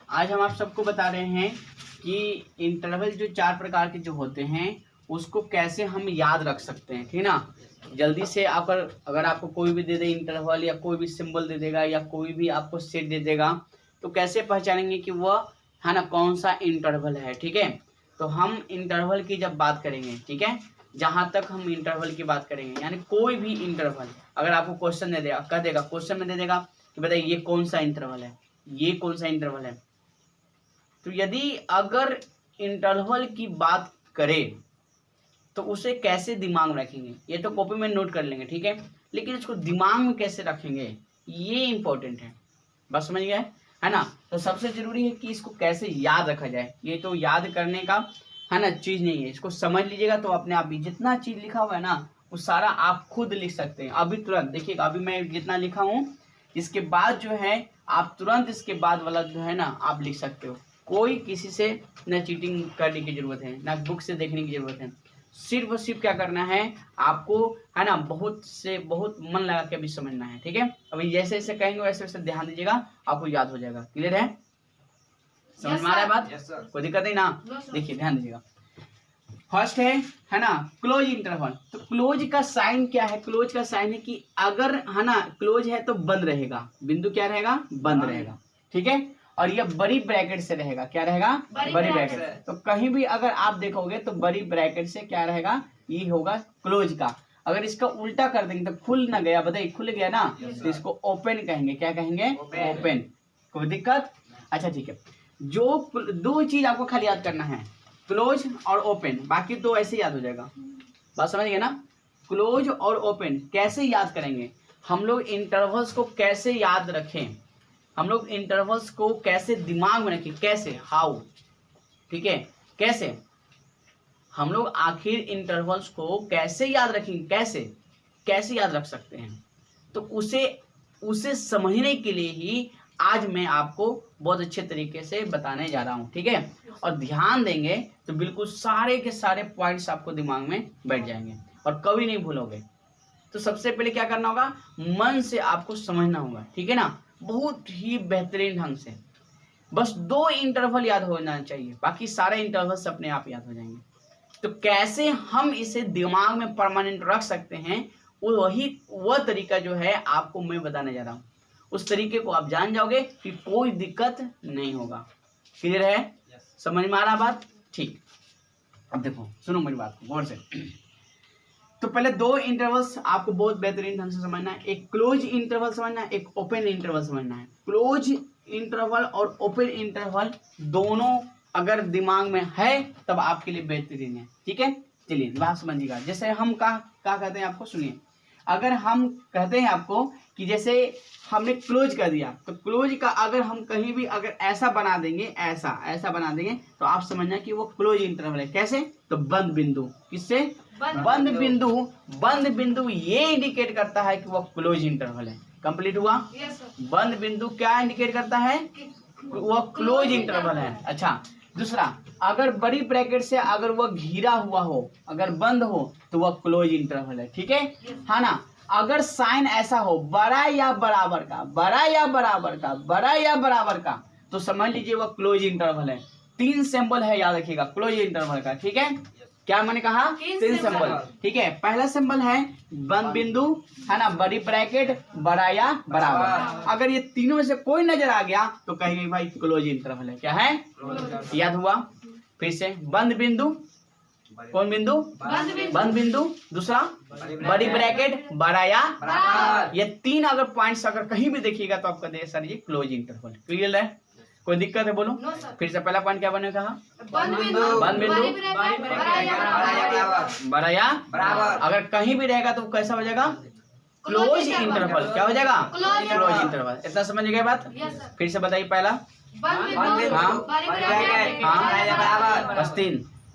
आज हम आप सबको बता रहे हैं कि इंटरवल जो 4 प्रकार के जो होते हैं उसको कैसे हम याद रख सकते हैं, ठीक ना। जल्दी से अगर आपको कोई भी दे दे इंटरवल या कोई भी सिंबल दे देगा या कोई भी आपको सेट दे देगा तो कैसे पहचानेंगे कि वह है ना कौन सा इंटरवल है, ठीक है। तो हम इंटरवल की जब बात करेंगे, ठीक है, जहां तक हम इंटरवल की बात करेंगे यानी कोई भी इंटरवल अगर आपको क्वेश्चन दे देगा, कह देगा क्वेश्चन में दे देगा कि बताइए ये कौन सा इंटरवल है, ये कौन सा इंटरवल है। तो यदि अगर इंटरवल की बात करें तो उसे कैसे दिमाग में रखेंगे, ये तो कॉपी में नोट कर लेंगे, ठीक है, लेकिन इसको दिमाग में कैसे रखेंगे ये इंपॉर्टेंट है। बस समझ गए, है ना। तो सबसे जरूरी है कि इसको कैसे याद रखा जाए। ये तो याद करने का है ना चीज नहीं है, इसको समझ लीजिएगा तो अपने आप ही जितना चीज लिखा हुआ है ना वो सारा आप खुद लिख सकते हैं। अभी तुरंत देखिएगा, अभी मैं जितना लिखा हूँ इसके बाद जो है आप तुरंत इसके बाद वाला जो है ना आप लिख सकते हो। कोई किसी से न चीटिंग करने की जरूरत है, ना बुक से देखने की जरूरत है। सिर्फ और सिर्फ क्या करना है आपको, है ना, बहुत से बहुत मन लगा के अभी समझना है, ठीक है। अभी जैसे जैसे कहेंगे वैसे वैसे ध्यान दीजिएगा, आपको याद हो जाएगा। क्लियर है, समझ में आ रहा है बात? कोई दिक्कत नहीं ना। देखिए ध्यान दीजिएगा, फर्स्ट है ना क्लोज इंटरवल। तो क्लोज का साइन क्या है? क्लोज का साइन है कि अगर है ना क्लोज है तो बंद रहेगा, बिंदु क्या रहेगा? बंद रहेगा, ठीक है। और यह बड़ी ब्रैकेट से रहेगा, क्या रहेगा? बड़ी ब्रैकेट। तो कहीं भी अगर आप देखोगे तो बड़ी ब्रैकेट से क्या रहेगा? ये होगा क्लोज का। अगर इसका उल्टा कर देंगे तो खुल ना गया, बताइए खुल गया ना, तो इसको ओपन कहेंगे। क्या कहेंगे? ओपन। कोई दिक्कत? अच्छा ठीक है, जो दो चीज आपको खाली याद करना है, क्लोज और ओपन, बाकी तो ऐसे याद हो जाएगा। बात समझ गए ना। क्लोज और ओपन कैसे याद करेंगे हम लोग, इंटरवल्स को कैसे याद रखें हम लोग, इंटरवल्स को कैसे दिमाग में रखें, कैसे, हाउ, ठीक है, कैसे हम लोग आखिर इंटरवल्स को कैसे याद रखेंगे, कैसे याद रख सकते हैं। तो उसे समझने के लिए ही आज मैं आपको बहुत अच्छे तरीके से बताने जा रहा हूं, ठीक है। और ध्यान देंगे तो बिल्कुल सारे के सारे पॉइंट्स आपको दिमाग में बैठ जाएंगे और कभी नहीं भूलोगे। तो सबसे पहले क्या करना होगा, मन से आपको समझना होगा, ठीक है ना, बहुत ही बेहतरीन ढंग से। बस 2 इंटरवल याद होना चाहिए, बाकी सारे इंटरवल्स अपने आप याद हो जाएंगे। तो कैसे हम इसे दिमाग में परमानेंट रख सकते हैं, वह तरीका जो है आपको मैं बताने जा रहा हूं। उस तरीके को आप जान जाओगे कि कोई दिक्कत नहीं होगा। क्लियर है? समझ में आ रहा बात? ठीक। अब देखो, सुनो मेरी बात को गौर से। तो पहले 2 इंटरवल्स आपको बहुत बेहतरीन ढंग से समझना है। एक क्लोज इंटरवल समझना है, एक ओपन इंटरवल समझना है। क्लोज इंटरवल और ओपन इंटरवल दोनों अगर दिमाग में है तब आपके लिए बेहतरीन है, ठीक है। चलिए बात समझिएगा। जैसे हम क्या कहते हैं आपको, सुनिए। अगर हम कहते हैं आपको कि जैसे हमने क्लोज कर दिया, तो क्लोज का अगर हम कहीं भी अगर ऐसा बना देंगे, ऐसा बना देंगे तो आप समझना कि वो क्लोज इंटरवल है। कैसे? तो बंद बिंदु, किससे? बंद बिंदु। बंद बिंदु ये इंडिकेट करता है कि वो क्लोज इंटरवल है। कंप्लीट हुआ? बंद बिंदु क्या इंडिकेट करता है? वो क्लोज इंटरवल है। अच्छा, दूसरा, अगर बड़ी ब्रैकेट से अगर वह घिरा हुआ हो, अगर बंद हो तो वह क्लोज इंटरवल है, ठीक है ना। अगर साइन ऐसा हो, बड़ा या बराबर का, बड़ा या बराबर का, बड़ा या बराबर का, तो समझ लीजिए वह क्लोज इंटरवल है। 3 सिंबल है, याद रखिएगा क्लोज इंटरवल का, ठीक है। क्या मैंने कहा? 3 सिंबल, ठीक है। पहला सिंबल है बंद बिंदु, है ना, बड़ी ब्रैकेट, बड़ा या बराबर। अगर ये तीनों में से कोई नजर आ गया तो कहेंगे भाई क्लोज इंटरवल है। क्या है? याद हुआ? फिर से, बंद बिंदु, कौन बिंदु? बंद बिंदु। दूसरा बड़ी ब्रैकेट, बड़ा या बराबर। ये 3 अगर पॉइंट्स अगर कहीं भी देखिएगा तो आपका दे सर ये क्लोज इंटरवल। क्लियर है? कोई दिक्कत है बोलो? फिर से पहला पॉइंट क्या बने? कहा बंद बिंदु, बड़ा या बराबर। अगर कहीं भी रहेगा तो कैसा हो जाएगा? Close interval. क्या हो जाएगा? Close interval. इतना समझ गए बात? फिर से बताइए पहला। हाँ, बस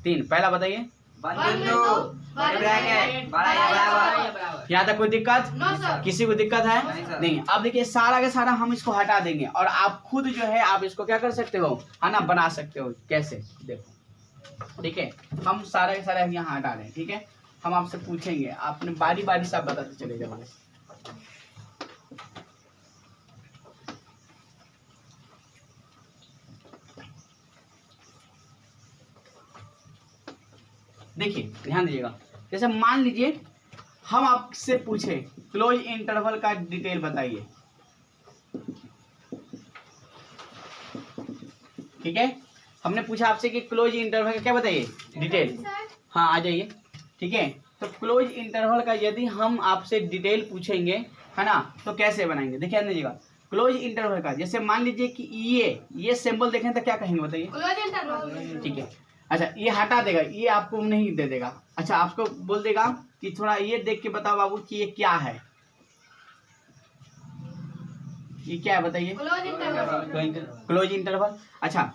3 पहला बताइए। यहाँ तक कोई दिक्कत? किसी को दिक्कत है? नहीं। अब देखिए सारा का सारा हम इसको हटा देंगे और आप खुद जो है आप इसको क्या कर सकते हो, है ना, बना सकते हो। कैसे? देखो, ठीक है, हम सारा का सारा यहाँ हटा दें, ठीक है। हम आपसे पूछेंगे, आपने बारी बारी से आप बताते चले जाओगे। देखिए ध्यान दीजिएगा, जैसे मान लीजिए हम आपसे पूछे क्लोज इंटरवल का डिटेल बताइए, ठीक है, हमने पूछा आपसे कि क्लोज इंटरवल का क्या बताइए डिटेल, हाँ आ जाइए, ठीक है। तो क्लोज इंटरवल का यदि हम आपसे डिटेल पूछेंगे, है ना, तो कैसे बनाएंगे, देखिए ध्यान दीजिएगा, क्लोज इंटरवल का जैसे मान लीजिए कि ये सिंबल देखें तो क्या कहेंगे बताइए, क्लोज इंटरवल, ठीक है। अच्छा ये हटा देगा, ये आपको नहीं दे देगा, अच्छा आपको बोल देगा कि थोड़ा ये देख के बताओ बाबू कि ये क्या है, ये क्या है बताइए, क्लोज इंटरवल, क्लोज इंटरवल। अच्छा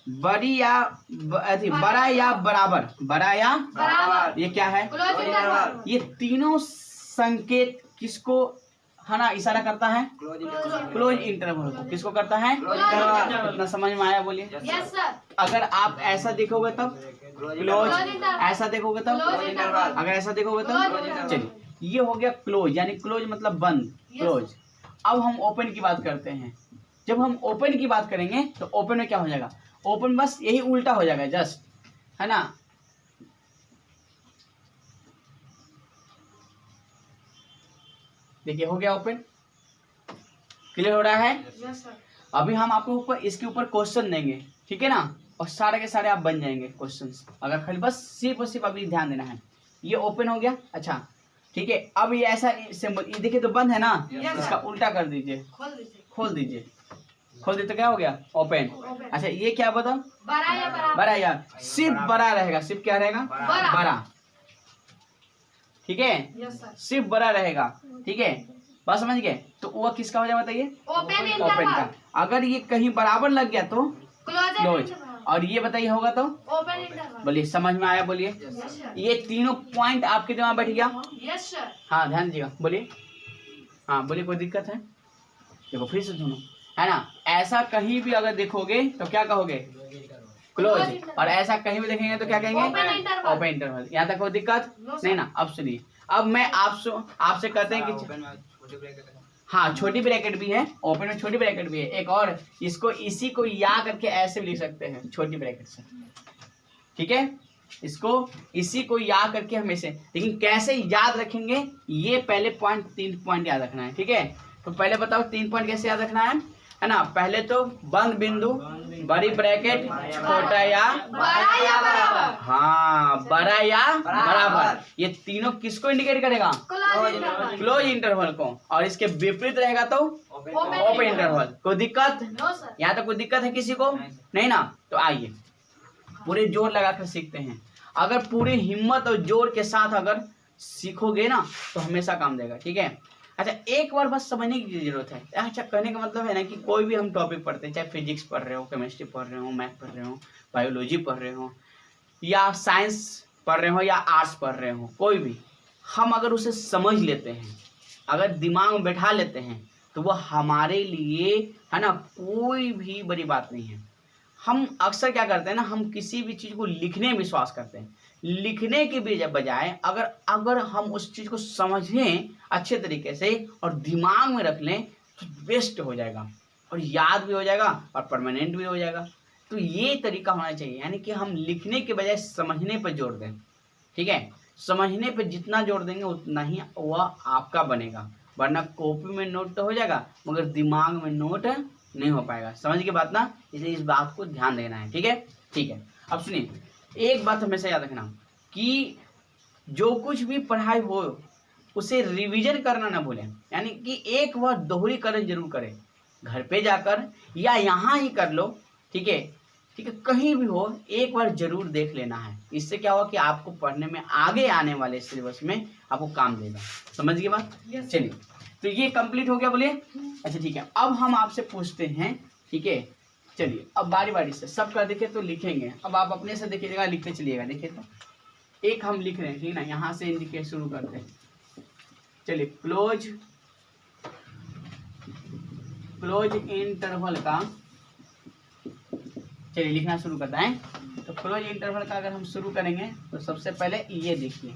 बड़ी या बड़ा या बराबर, बड़ा या बराबर, ये क्या है क्लोज इंटरवल, ये तीनों संकेत किसको, है ना, इशारा करता है क्लोज इंटरवल को, किसको करता है, इतना समझ में आया बोलिए। यस सर, अगर आप ऐसा देखोगे तब क्लोज, ऐसा देखोगे तब, अगर ऐसा देखोगे तब, चलिए ये हो गया क्लोज, यानी क्लोज मतलब बंद, क्लोज। अब हम ओपन की बात करते हैं, जब हम ओपन की बात करेंगे तो ओपन में क्या हो जाएगा, ओपन बस यही उल्टा हो जाएगा जस्ट, है ना, देखिए हो गया ओपन, क्लियर हो रहा है। यस सर, अभी हम आपको ऊपर इसके ऊपर क्वेश्चन देंगे, ठीक है ना, और सारे के सारे आप बन जाएंगे क्वेश्चंस, अगर खाली बस सिर्फ और सिर्फ अभी ध्यान देना है। ये ओपन हो गया, अच्छा ठीक है। अब ये ऐसा सिंबल, ये देखिए तो बंद है ना, इसका उल्टा कर दीजिए, खोल दीजिए, खोल दीजिए, खोल दीजिए तो क्या हो गया ओपन। अच्छा ये क्या बताओ, बड़ा या बराबर, बड़ा यार, सिर्फ बड़ा रहेगा, सिर्फ क्या रहेगा बड़ा, बड़ा, ठीक है, यस सर, सिर्फ बड़ा रहेगा, ठीक है, बात समझ गए। तो वो किसका हो जाए बताइए, ओपन ओपन इंटरवल, का। अगर ये कहीं बराबर लग गया तो क्लोज क्लोज, इंटरवल, और ये बताइए होगा तो ओपन इंटरवल, बोलिए, समझ में आया बोलिए, यस सर, ये तीनों पॉइंट आपके दिमाग में बैठ गया, यस सर, हाँ ध्यान दीजिएगा बोलिए, हाँ बोलिए कोई दिक्कत है, देखो फिर से सुनो, है ना, ऐसा कहीं भी अगर देखोगे तो क्या कहोगे क्लोज, और ऐसा कहीं भी देखेंगे तो क्या कहेंगे ओपन इंटरवल, ओपन इंटरवल। यहाँ तक कोई दिक्कत नहीं ना। अब सुनिए, अब मैं आपसे कहते हैं कि हाँ छोटी ब्रैकेट भी है, ओपन में छोटी ब्रैकेट भी है, एक और इसको इसी को या करके ऐसे भी लिख सकते हैं छोटी ब्रैकेट से, ठीक है, इसको इसी को या करके हमेशा, लेकिन कैसे याद रखेंगे ये पहले पॉइंट, 3 पॉइंट याद रखना है, ठीक है। तो पहले बताओ 3 पॉइंट कैसे याद रखना है ना, पहले तो बंद बिंदु, बड़ी ब्रैकेट, छोटा या बड़ा या बराबर, हाँ बड़ा या बराबर, ये तीनों किसको इंडिकेट करेगा, क्लोज इंटरवल, क्लोज इंटरवल को, और इसके विपरीत रहेगा तो ओपन इंटरवल। कोई दिक्कत, नो सर, यहाँ तक कोई दिक्कत है किसी को नहीं ना। तो आइए पूरे जोर लगाकर सीखते हैं, अगर पूरी हिम्मत और जोर के साथ अगर सीखोगे ना तो हमेशा काम देगा, ठीक है। अच्छा एक बार बस समझने की जरूरत है, अच्छा कहने का मतलब है ना कि कोई भी हम टॉपिक पढ़ते हैं, चाहे फिजिक्स पढ़ रहे हो, केमिस्ट्री पढ़ रहे हो, मैथ पढ़ रहे हो, बायोलॉजी पढ़ रहे हो, या साइंस पढ़ रहे हो, या आर्ट्स पढ़ रहे हो, कोई भी हम अगर उसे समझ लेते हैं, अगर दिमाग में बैठा लेते हैं तो वह हमारे लिए, है ना, कोई भी बड़ी बात नहीं है। हम अक्सर क्या करते हैं ना, हम किसी भी चीज़ को लिखने में विश्वास करते हैं, लिखने के बजाय अगर हम उस चीज़ को समझें अच्छे तरीके से और दिमाग में रख लें तो बेस्ट हो जाएगा, और याद भी हो जाएगा और परमानेंट भी हो जाएगा। तो ये तरीका होना चाहिए, यानी कि हम लिखने के बजाय समझने पर जोर दें, ठीक है। समझने पर जितना जोर देंगे उतना ही वह आपका बनेगा, वरना कॉपी में नोट तो हो जाएगा मगर दिमाग में नोट नहीं हो पाएगा, समझ के बात ना, इसलिए इस बात को ध्यान देना है, ठीक है। ठीक है, अब सुनिए, एक बात हमेशा याद रखना कि जो कुछ भी पढ़ाई हो उसे रिवीजन करना ना भूलें, यानी कि एक बार दोहरीकरण जरूर करें, घर पे जाकर या यहाँ ही कर लो, ठीक है, ठीक है, कहीं भी हो एक बार जरूर देख लेना है। इससे क्या होगा कि आपको पढ़ने में आगे आने वाले सिलेबस में आपको काम देगा, समझ गए बात। चलिए तो ये कंप्लीट हो गया बोलिए। अच्छा ठीक है, अब हम आपसे पूछते हैं, ठीक है, चलिए अब बारी बारी से सब कर देखे तो लिखेंगे, अब आप अपने से देखिएगा, लिखते चलिएगा। देखिए तो एक हम लिख रहे हैं, ठीक है ना, यहाँ से इंडिकेट शुरू करते हैं। चलिए क्लोज इंटरवल का, चलिए लिखना शुरू करते हैं। तो क्लोज इंटरवल का अगर हम शुरू करेंगे तो सबसे पहले ये देखिए,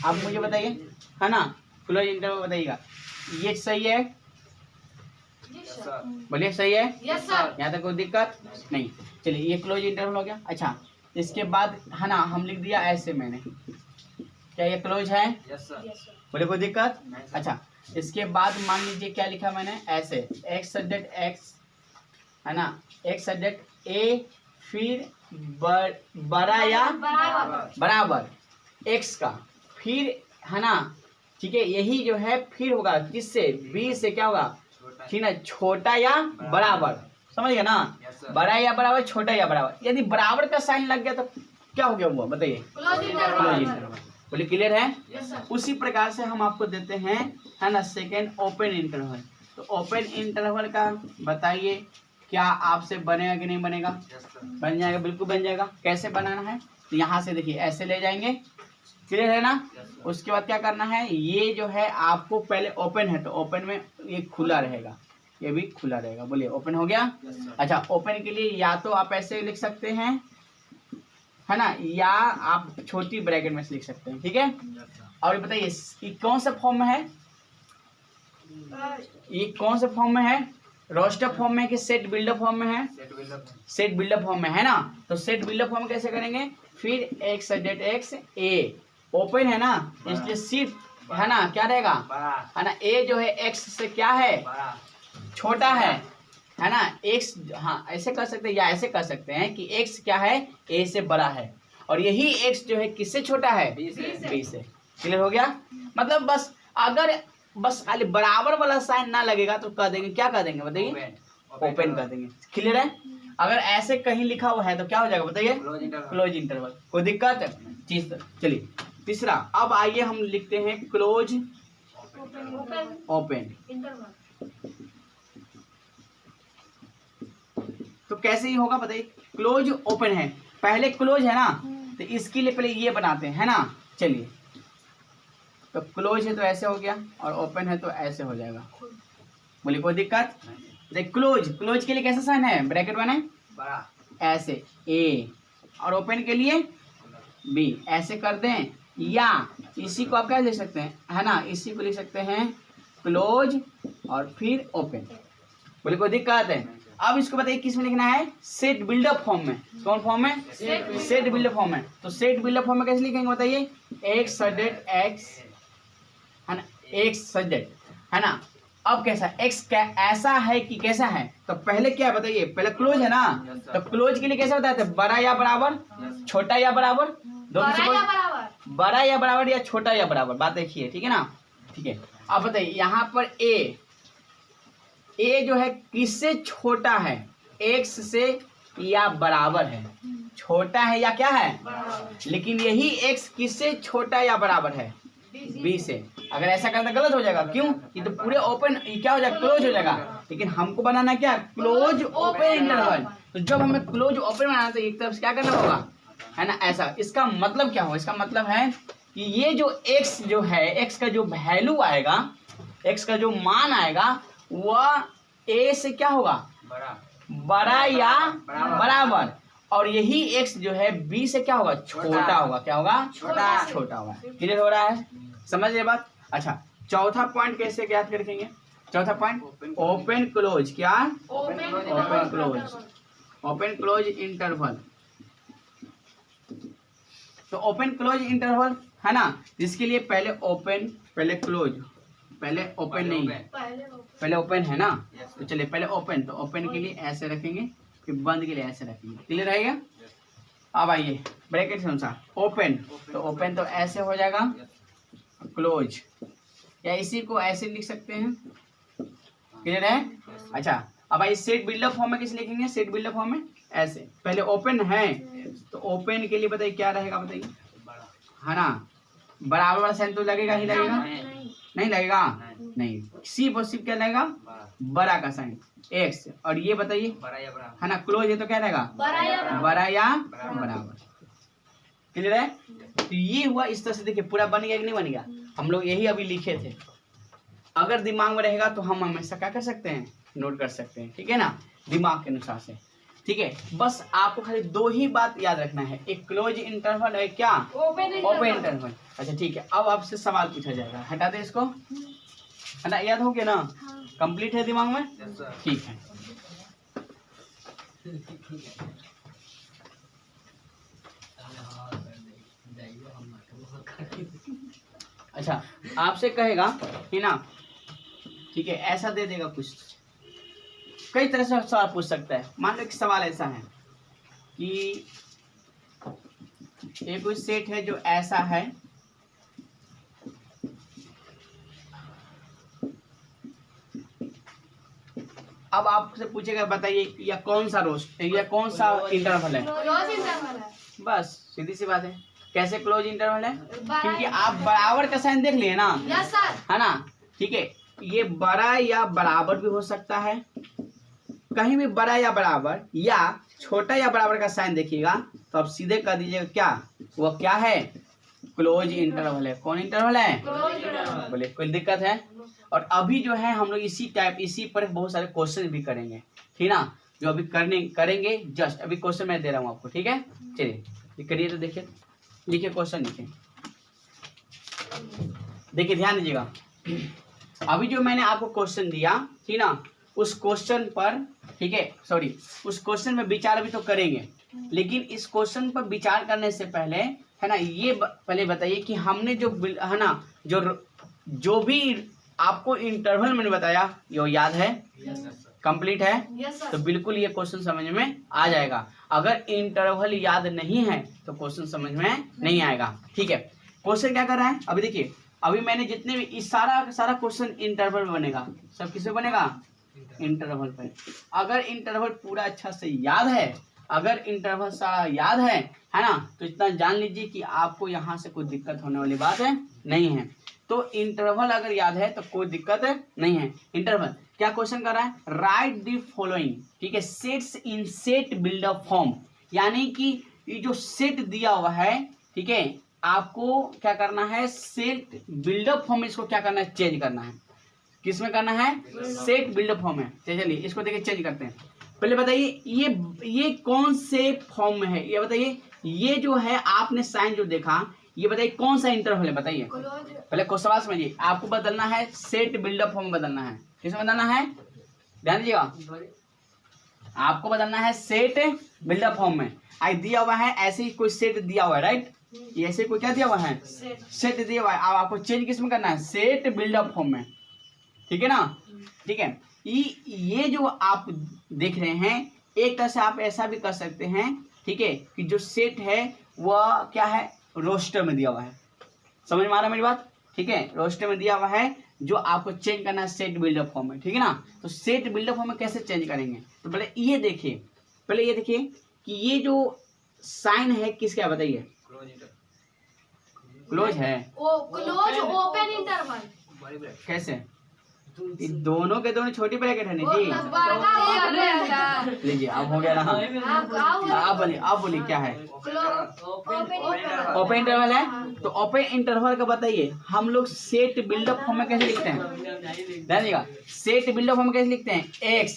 आप मुझे बताइए, है ना, क्लोज इंटरवल बताइएगा, ये सही है, बोलिए सही है, यस सर, यहाँ तक कोई दिक्कत नहीं। चलिए ये क्लोज इंटरवल हो गया। अच्छा इसके बाद है ना हम लिख दिया ऐसे मैंने, क्या ये क्लोज है? बोले कोई दिक्कत? अच्छा, इसके बाद मान लीजिए क्या लिखा मैंने ऐसे, एक्स सब्जेक्ट एक्स है ना, एक्स सब्जेक्ट ए, फिर बड़ा या बराबर एक्स का, फिर है ना, ठीक है, यही जो है फिर होगा किससे? बी से क्या होगा? ठीक है, छोटा या बराबर, समझ गया ना? बड़ा या बराबर, छोटा या बराबर। यदि बराबर का साइन लग गया तो क्या हो गया हुआ बताइए? Close close interval. इंटरवल। बोले क्लियर है? Yes sir. उसी प्रकार से हम आपको देते हैं है ना सेकेंड ओपन इंटरवल। तो ओपन इंटरवल का बताइए क्या आपसे बनेगा कि नहीं बनेगा? बन जाएगा, बिल्कुल बन जाएगा। कैसे बनाना है? तो यहाँ से देखिए ऐसे ले जाएंगे, क्लियर है ना? उसके बाद क्या करना है, ये जो है आपको पहले ओपन है तो ओपन में ये खुला रहेगा, ये भी खुला रहेगा। बोलिए ओपन हो गया? अच्छा, ओपन के लिए या तो आप ऐसे लिख सकते हैं है ना, या आप छोटी ब्रैकेट में से लिख सकते हैं, ठीक है? और ये बताइए ये कौन सा फॉर्म में है? ये कौन से फॉर्म में है? रोस्टर फॉर्म में कि सेट बिल्डअप फॉर्म में है? सेट बिल्डअप फॉर्म में है ना। तो सेट बिल्डअप फॉर्म कैसे करेंगे? फिर एक्स सब्जेक्ट एक्स ए, ओपन है ना, इसलिए सिर्फ है ना क्या रहेगा है ना, ए जो है एक्स से क्या है? छोटा है ना। एक्स, हाँ ऐसे कर सकते हैं या ऐसे कर सकते हैं कि एक्स क्या है? ए से बड़ा है, और यही एक्स जो है किससे छोटा है? बी से। क्लियर हो गया? मतलब बस अगर बस खाली बराबर वाला साइन ना लगेगा तो कह देंगे, क्या कह देंगे बताइए? ओपन कर देंगे। क्लियर है? अगर ऐसे कहीं लिखा हुआ है तो क्या हो जाएगा बताइए? Close interval. कोई दिक्कत चीज? चलिए तीसरा, अब आइए हम लिखते हैं क्लोज ओपन। तो कैसे ही होगा बताइए? क्लोज ओपन है, पहले क्लोज है ना, तो इसके लिए पहले ये बनाते हैं है ना। चलिए, तो क्लोज है तो ऐसे हो गया, और ओपन है तो ऐसे हो जाएगा। बोलिए कोई दिक्कत? देख क्लोज के लिए कैसा साइन है? ब्रैकेट बने ऐसे ए, और ओपन के लिए बी, ऐसे कर दें, या इसी को आप क्या लिख सकते हैं है ना, इसी को लिख सकते हैं क्लोज और फिर ओपन। बोले कोई दिक्कत है? अब इसको बताइए किस में लिखना है? सेट बिल्डअप फॉर्म में। कौन फॉर्म में? सेट बिल्डअप फॉर्म में। तो सेट बिल्डअप फॉर्म में कैसे लिखेंगे बताइए? एक्स सब्जेक्ट एक्स है ना, एक्स सब्जेक्ट है ना। अब कैसा एक्स क्या ऐसा है कि कैसा है? तो पहले क्या बताइए? पहले क्लोज है ना, तो क्लोज के लिए कैसे बताते हैं? बड़ा या बराबर, छोटा या बराबर, दोनों से कोई बड़ा या बराबर या छोटा या बराबर, बात देखिए, ठीक है ना। ठीक है, अब बताइए यहाँ पर ए जो है किससे छोटा है? एक्स से या बराबर है? छोटा है या क्या है? लेकिन यही एक्स किससे छोटा या बराबर है? बी से। अगर ऐसा करना गलत हो जाएगा, क्यों? ये तो पूरे ओपन क्या हो जाएगा? क्लोज हो जाएगा। लेकिन हमको बनाना क्या? Close open interval. तो जब हमें क्लोज ओपन बनाना तो एक तरफ से क्या करना होगा है ना, ऐसा। इसका मतलब क्या होगा? इसका मतलब है कि ये जो x जो है, x का जो वैल्यू आएगा, x का जो मान आएगा, वह a से क्या होगा? बड़ा या बराबर, और यही x जो है b से क्या होगा? छोटा होगा। क्या होगा? छोटा होगा। क्लियर हो रहा है? समझ ये बात? अच्छा, चौथा पॉइंट कैसे ज्ञात करेंगे? चौथा पॉइंट ओपन क्लोज। क्या? Open close. Open close interval. तो ओपन क्लोज इंटरवल है ना, जिसके लिए पहले ओपन पहले क्लोज, पहले ओपन नहीं पहले ओपन है ना। तो चलिए पहले ओपन, तो ओपन के लिए ऐसे रखेंगे, फिर बंद के लिए ऐसे रखेंगे। क्लियर रहेगा? अब आइए ब्रैकेट के अनुसार ओपन, तो ओपन तो ऐसे हो जाएगा, क्लोज या इसी को ऐसे लिख सकते हैं। क्लियर है? अच्छा, अब आइए सेट बिल्डअप फॉर्म में किस लिखेंगे? सेट बिल्डअप फॉर्म में ऐसे, पहले ओपन है तो ओपन के लिए बताइए क्या रहेगा? बताइए है ना, बराबर वाला साइन तो लगेगा ही लगेगा? नहीं लगेगा? नहीं, सिर्फ और सिर्फ क्या लगेगा? बड़ा का साइन एक्स। और ये बताइए है ना, क्लोज है तो क्या रहेगा? बड़ा या बराबर। क्लियर है? तो ये हुआ इस तरह से। देखिए पूरा बन गया कि नहीं बन गया? हम लोग यही अभी लिखे थे। अगर दिमाग में रहेगा तो हम हमेशा क्या कर सकते हैं? नोट कर सकते हैं, ठीक है ना, दिमाग के अनुसार से। ठीक है, बस आपको खाली दो ही बात याद रखना है, एक क्लोज इंटरवल और क्या? Open interval. अच्छा ठीक है, अब आपसे सवाल पूछा जाएगा, हटा दे इसको, है ना, याद हो गया ना? कंप्लीट है दिमाग में? ठीक है। अच्छा, आपसे कहेगा है ना, ठीक है, ऐसा दे देगा कुछ, कई तरह से सवाल पूछ सकता है। मान लो एक सवाल ऐसा है कि ये कोई सेट है जो ऐसा है, अब आपसे पूछेगा बताइए या कौन सा रोस्ट या कौन सा इंटरवल है। क्लोज इंटरवल है। बस सीधी सी बात है। कैसे क्लोज इंटरवल है? बड़ा क्योंकि आप बराबर का साइन देख लिए ना, यस सर। है ना, ठीक है। ये बड़ा या बराबर भी हो सकता है, कहीं भी बड़ा या बराबर या छोटा या बराबर का साइन देखिएगा तो आप सीधे कर दीजिएगा क्या, वो क्या है, क्लोज इंटरवल है। कौन इंटरवल है? Close interval. बोले कोई दिक्कत है? और अभी जो है हम लोग इसी पर बहुत सारे क्वेश्चन भी करेंगे, ठीक ना, जो अभी करेंगे। जस्ट अभी क्वेश्चन मैं दे रहा हूँ आपको, ठीक है। चलिए ये करिए, तो देखिए, लिखिए क्वेश्चन, लिखिए, देखिए ध्यान दीजिएगा। अभी जो मैंने आपको क्वेश्चन दिया, ठीक ना, उस क्वेश्चन पर, ठीक है, सॉरी, उस क्वेश्चन में विचार अभी तो करेंगे, लेकिन इस क्वेश्चन पर विचार करने से पहले, है ना, ये पहले बताइए कि हमने जो है ना, जो भी आपको इंटरवल मैंने बताया, ये याद है, कंप्लीट है, यस तो सर। बिल्कुल ये क्वेश्चन समझ में आ जाएगा। अगर इंटरवल याद नहीं है तो क्वेश्चन समझ में नहीं आएगा, ठीक है। क्वेश्चन क्या कर रहा है, अभी देखिए, अभी मैंने जितने भी इस सारा क्वेश्चन इंटरवल बनेगा, सब किसमें बनेगा, इंटरवल पे। अगर इंटरवल पूरा अच्छा से याद है, अगर इंटरवल सारा याद है ना, तो इतना जान लीजिए कि आपको यहाँ से कोई दिक्कत होने वाली बात है नहीं है। तो इंटरवल अगर याद है तो कोई दिक्कत नहीं है। इंटरवल क्या क्वेश्चन कर रहा है, राइट द फॉलोइंग, ठीक है, sets in set build up form, यानी कि ये जो सेट दिया हुआ है, ठीक है, आपको क्या करना है, सेट बिल्डअप फॉर्म, इसको क्या करना है, चेंज करना है। किसमें करना है, सेट बिल्डअप फॉर्म में। चलिए इसको देखिए चेंज करते हैं। पहले बताइए ये कौन से फॉर्म में है, ये बताइए। ये जो है आपने साइन जो देखा, ये बताइए कौन सा इंटरवल है, बताइए। क्लोज। पहले को सवाल समझिए, आपको बदलना है सेट बिल्डअप फॉर्म बदलना है। किसमें बदलना है, ध्यान दीजिएगा, आपको बदलना है सेट बिल्डअप फॉर्म में। आई दिया हुआ है ऐसे ही कोई सेट दिया हुआ है, राइट, ये ऐसे कोई क्या दिया हुआ है, सेट दिया हुआ है। अब आपको चेंज किसमें करना है, सेट बिल्डअप फॉर्म में, ठीक है ना, ठीक है। ये जो आप देख रहे हैं, एक तरह से आप ऐसा भी कर सकते हैं, ठीक है, कि जो सेट है वह क्या है, रोस्टर में दिया हुआ है। समझ में आ रहा है मेरी बात, ठीक है, रोस्टर में दिया हुआ है, जो आपको चेंज करना है सेट बिल्डअप फॉर्म में, ठीक है ना। तो सेट बिल्डअप फॉर्म में कैसे चेंज करेंगे, तो पहले ये देखिए, कि ये जो साइन है किसका है, बताइए। क्लोज है, ओ क्लोज ओपन इंटरवल। कैसे, ये दोनों के दोनों छोटी ब्रैकेट है ना वो जी। बड़ा लीजिए अब हो गया ना, आप बोलिए क्या है, ओपन इंटरवल है। तो ओपन इंटरवल का बताइए, हम लोग सेट बिल्डअप फॉर्म में कैसे लिखते हैं, ध्यान, सेट बिल्डअप फॉर्म में कैसे लिखते हैं, एक्स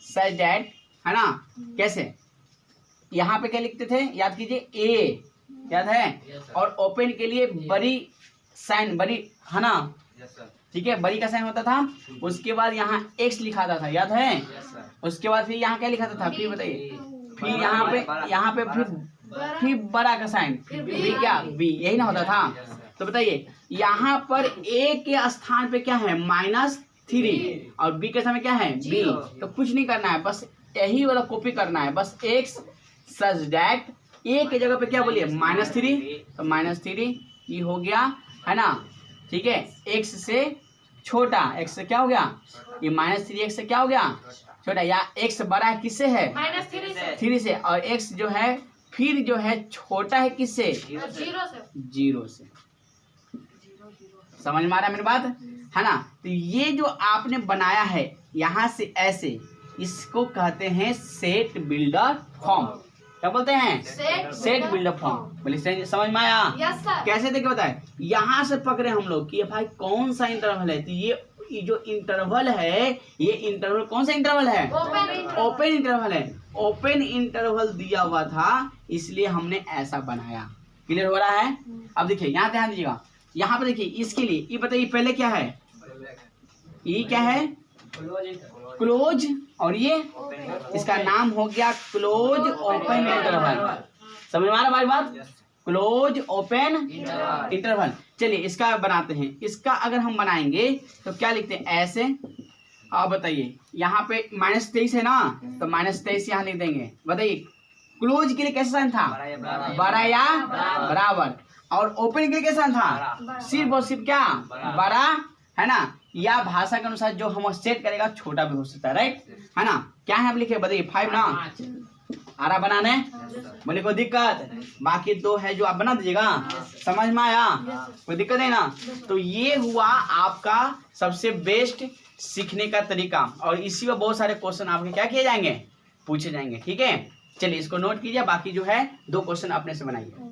सच दैट, है ना, कैसे, यहाँ पे क्या लिखते थे, याद कीजिए, ए, याद है, और ओपन के लिए बड़ी साइन, बड़ी, है ना, ठीक है, बड़ी का साइन होता था, उसके बाद यहाँ एक्स लिखाता था, याद है, उसके बाद फिर यहाँ क्या लिखाता था, फिर बताइए, फिर यहाँ पे फिर बड़ा का साइन, फिर क्या, बी, यही ना होता था। तो बताइए यहाँ पर ए के स्थान पे क्या है, -3, और बी के समय क्या है, बी। तो कुछ नहीं करना है, बस यही वाला कॉपी करना है, बस एक्स सच दैट, ए के जगह पे क्या बोलिए, -3, तो -3 ये हो गया, है ना, ठीक है, एक्स से छोटा, एक्स से क्या हो गया, ये -3 एक्स से क्या हो गया, छोटा, या एक्स बड़ा है किससे है, -3 से, और एक्स जो है फिर जो है छोटा है किससे, 0 से। समझ में आ रहा है मेरी बात, है ना। तो ये जो आपने बनाया है यहाँ से ऐसे, इसको कहते हैं सेट बिल्डर फॉर्म। क्या बोलते हैं, सेट बिल्डअप फॉर्म। बोले समझ में आया, यस सर। कैसे देखिए बताए, यहाँ से पकड़े हम लोग कि भाई कौन सा इंटरवल है, तो ये जो इंटरवल है, ये इंटरवल कौन सा इंटरवल है, ओपन इंटरवल है। ओपन इंटरवल दिया हुआ था, इसलिए हमने ऐसा बनाया। क्लियर हो रहा है। अब देखिए यहाँ ध्यान दीजिएगा, यहाँ पे देखिए, इसके लिए ये बताइए पहले क्या है, ये क्या है, क्लोज, और ये इसका नाम हो गया क्लोज ओपन इंटरवल। समझ में आ रहा है हमारी बात, क्लोज ओपन इंटरवल। चलिए इसका बनाते हैं। इसका अगर हम बनाएंगे तो क्या लिखते हैं, ऐसे। आप बताइए, यहाँ पे -23 है ना, तो -23 यहाँ लिख देंगे। बताइए क्लोज के लिए कैसा साइन था, बड़ा या बराबर, और ओपन के लिए कैसा था, सिर्फ और सिर्फ क्या, बड़ा, है ना। या भाषा के अनुसार जो हम सेट करेगा छोटा भी हो सकता है, राइट, है ना। क्या है आप लिखे, बताइए 5 ना, आ रहा बनाने, बोले कोई दिक्कत। बाकी 2 है जो आप बना दीजिएगा, समझ में आया, कोई दिक्कत है ना। तो ये हुआ आपका सबसे बेस्ट सीखने का तरीका, और इसी में बहुत सारे क्वेश्चन आपके क्या किए जाएंगे, पूछे जाएंगे, ठीक है। चलिए इसको नोट कीजिए, बाकी जो है 2 क्वेश्चन अपने से बनाइए।